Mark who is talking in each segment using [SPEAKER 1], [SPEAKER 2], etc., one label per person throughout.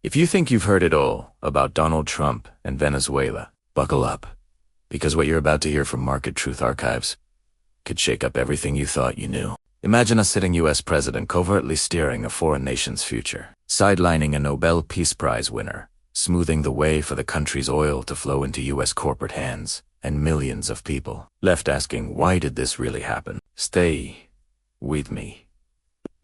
[SPEAKER 1] If you think you've heard it all about Donald Trump and Venezuela, buckle up, because what you're about to hear from Market Truth Archives could shake up everything you thought you knew. Imagine a sitting U.S. president covertly steering a foreign nation's future, sidelining a Nobel Peace Prize winner, smoothing the way for the country's oil to flow into U.S. corporate hands, and millions of people left asking, why did this really happen? Stay with me.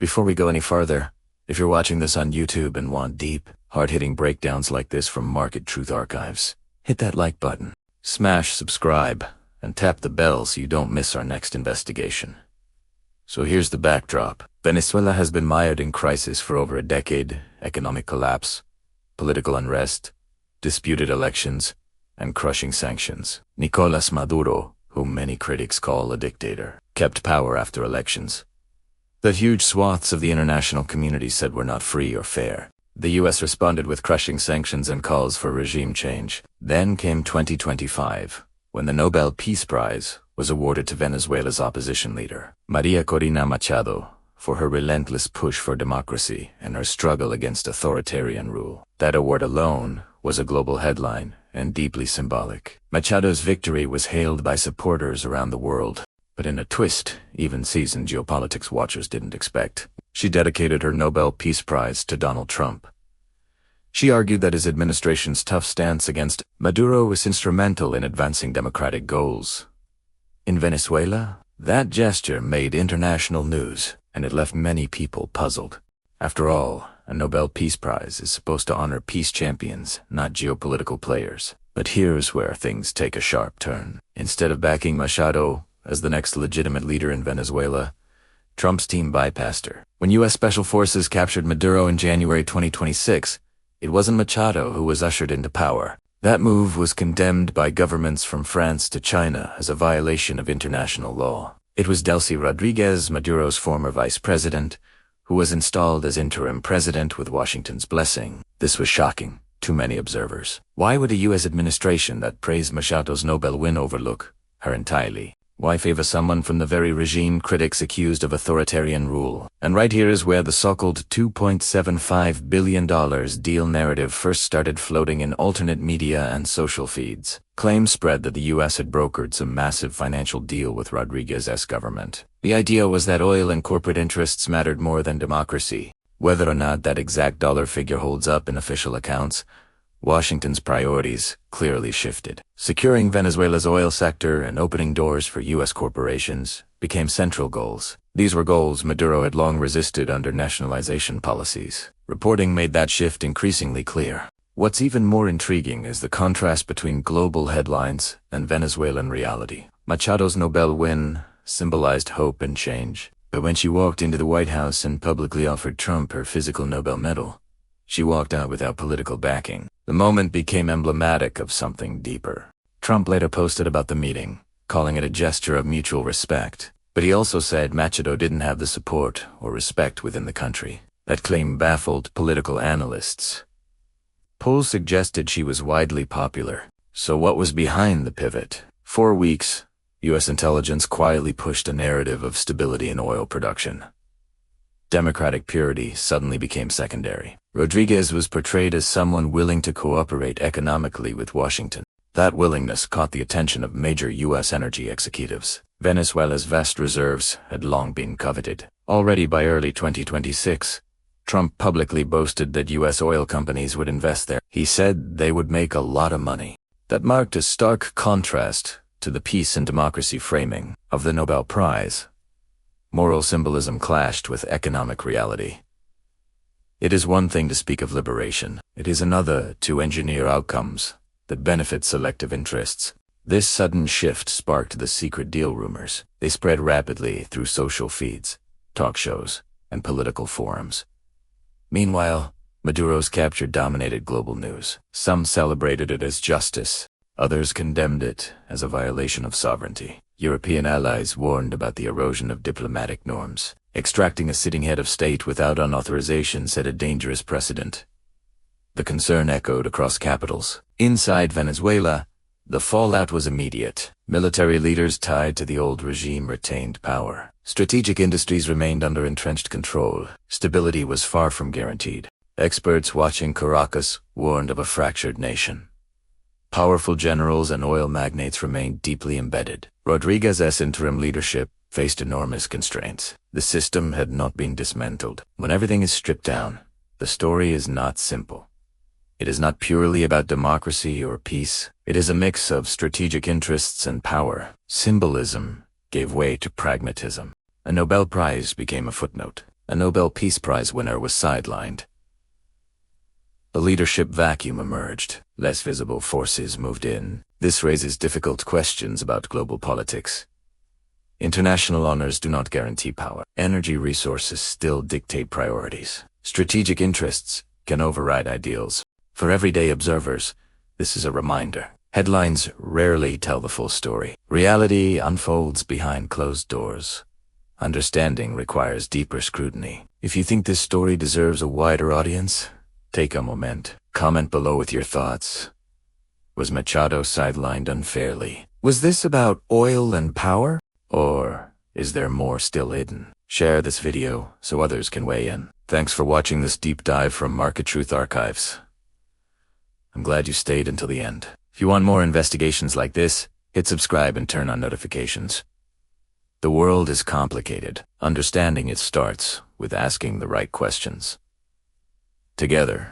[SPEAKER 1] Before we go any further, if you're watching this on YouTube and want deep, hard-hitting breakdowns like this from Market Truth Archives, hit that like button, smash subscribe, and tap the bell so you don't miss our next investigation. So here's the backdrop. Venezuela has been mired in crisis for over a decade: economic collapse, political unrest, disputed elections, and crushing sanctions. Nicolas Maduro, whom many critics call a dictator, kept power after elections that huge swaths of the international community said were not free or fair. The U.S. responded with crushing sanctions and calls for regime change. Then came 2025, when the Nobel Peace Prize was awarded to Venezuela's opposition leader, María Corina Machado, for her relentless push for democracy and her struggle against authoritarian rule. That award alone was a global headline and deeply symbolic. Machado's victory was hailed by supporters around the world, but in a twist even seasoned geopolitics watchers didn't expect. She dedicated her Nobel Peace Prize to Donald Trump. She argued that his administration's tough stance against Maduro was instrumental in advancing democratic goals. In Venezuela, that gesture made international news, and it left many people puzzled. After all, a Nobel Peace Prize is supposed to honor peace champions, not geopolitical players. But here's where things take a sharp turn. Instead of backing Machado as the next legitimate leader in Venezuela, Trump's team bypassed her. When U.S. Special Forces captured Maduro in January 2026, it wasn't Machado who was ushered into power. That move was condemned by governments from France to China as a violation of international law. It was Delcy Rodriguez, Maduro's former vice president, who was installed as interim president with Washington's blessing. This was shocking to many observers. Why would a U.S. administration that praised Machado's Nobel win overlook her entirely? Why favor someone from the very regime critics accused of authoritarian rule? And right here is where the so-called $2.75 billion deal narrative first started floating in alternate media and social feeds. Claims spread that the U.S. had brokered some massive financial deal with Rodriguez's government. The idea was that oil and corporate interests mattered more than democracy. Whether or not that exact dollar figure holds up in official accounts, Washington's priorities clearly shifted. Securing Venezuela's oil sector and opening doors for U.S. corporations became central goals. These were goals Maduro had long resisted under nationalization policies. Reporting made that shift increasingly clear. What's even more intriguing is the contrast between global headlines and Venezuelan reality. Machado's Nobel win symbolized hope and change, but when she walked into the White House and publicly offered Trump her physical Nobel medal, she walked out without political backing. The moment became emblematic of something deeper. Trump later posted about the meeting, calling it a gesture of mutual respect. But he also said Machado didn't have the support or respect within the country. That claim baffled political analysts. Polls suggested she was widely popular. So what was behind the pivot? For weeks, U.S. intelligence quietly pushed a narrative of stability in oil production. Democratic purity suddenly became secondary. Rodriguez was portrayed as someone willing to cooperate economically with Washington. That willingness caught the attention of major U.S. energy executives. Venezuela's vast reserves had long been coveted. Already by early 2026, Trump publicly boasted that U.S. oil companies would invest there. He said they would make a lot of money. That marked a stark contrast to the peace and democracy framing of the Nobel Prize. Moral symbolism clashed with economic reality. It is one thing to speak of liberation. It is another to engineer outcomes that benefit selective interests. This sudden shift sparked the secret deal rumors. They spread rapidly through social feeds, talk shows, and political forums. Meanwhile, Maduro's capture dominated global news. Some celebrated it as justice. Others condemned it as a violation of sovereignty. European allies warned about the erosion of diplomatic norms. Extracting a sitting head of state without authorization set a dangerous precedent. The concern echoed across capitals. Inside Venezuela, the fallout was immediate. Military leaders tied to the old regime retained power. Strategic industries remained under entrenched control. Stability was far from guaranteed. Experts watching Caracas warned of a fractured nation. Powerful generals and oil magnates remained deeply embedded. Rodriguez's interim leadership faced enormous constraints. The system had not been dismantled. When everything is stripped down, the story is not simple. It is not purely about democracy or peace. It is a mix of strategic interests and power. Symbolism gave way to pragmatism. A Nobel Prize became a footnote. A Nobel Peace Prize winner was sidelined. A leadership vacuum emerged. Less visible forces moved in. This raises difficult questions about global politics. International honors do not guarantee power. Energy resources still dictate priorities. Strategic interests can override ideals. For everyday observers, this is a reminder. Headlines rarely tell the full story. Reality unfolds behind closed doors. Understanding requires deeper scrutiny. If you think this story deserves a wider audience, take a moment. Comment below with your thoughts. Was Machado sidelined unfairly? Was this about oil and power? Or is there more still hidden? Share this video so others can weigh in. Thanks for watching this deep dive from Market Truth Archives. I'm glad you stayed until the end. If you want more investigations like this, hit subscribe and turn on notifications. The world is complicated. Understanding it starts with asking the right questions. Together,